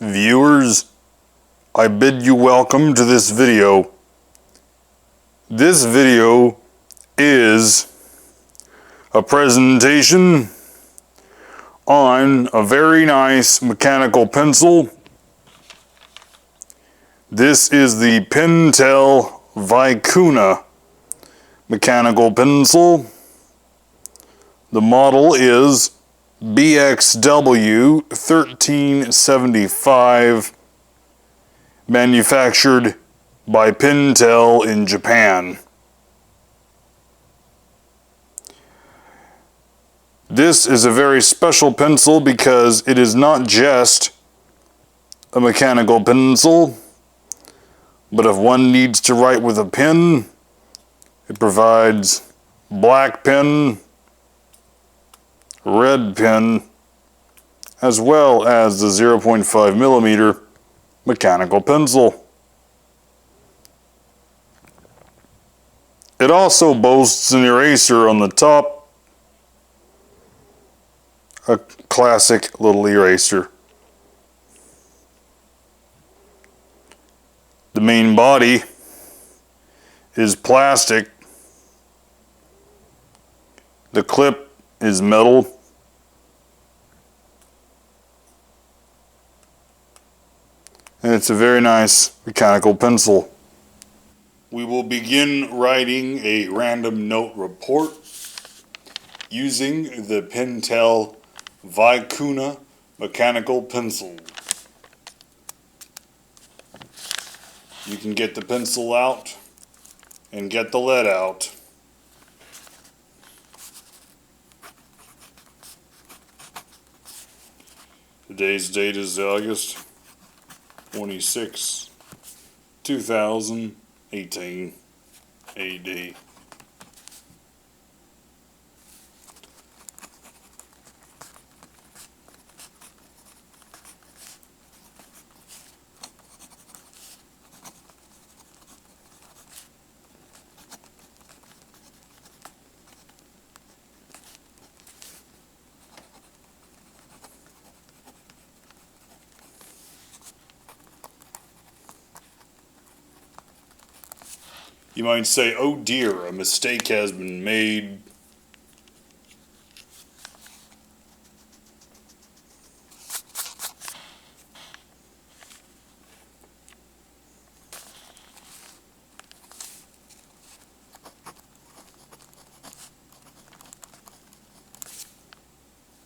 Viewers, I bid you welcome to this video. This video is a presentation on a very nice mechanical pencil. This is the Pentel Vicuna mechanical pencil. The model is BXW1375, manufactured by Pentel in Japan. This is a very special pencil because it is not just a mechanical pencil, but if one needs to write with a pen, it provides black pen, red pen, as well as the 0.5 millimeter mechanical pencil. It also boasts an eraser on the top, a classic little eraser. The main body is plastic. The clip is metal. And it's a very nice mechanical pencil. We will begin writing a random note report using the Pentel Vicuna mechanical pencil. You can get the pencil out and get the lead out. Today's date is August 26, 2018 AD. You might say, oh dear, a mistake has been made.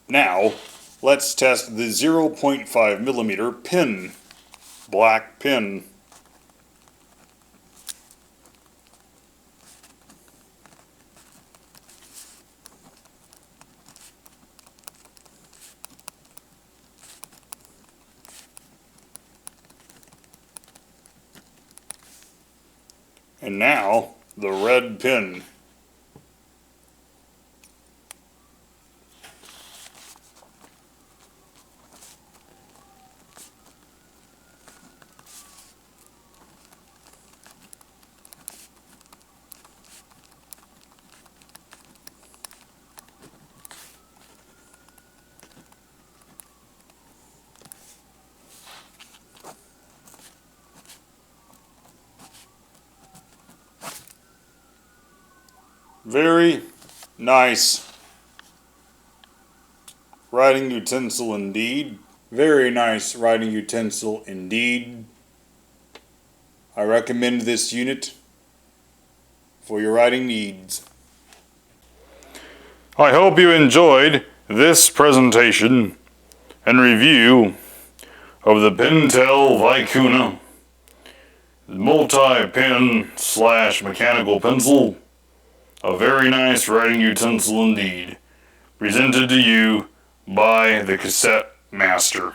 Now, let's test the 0.5 millimeter pen, black pen. And now, the red pen. Very nice writing utensil indeed. Very nice writing utensil indeed. I recommend this unit for your writing needs. I hope you enjoyed this presentation and review of the Pentel Vicuna multi-pen / mechanical pencil. A very nice writing utensil indeed, presented to you by the Cassette Master.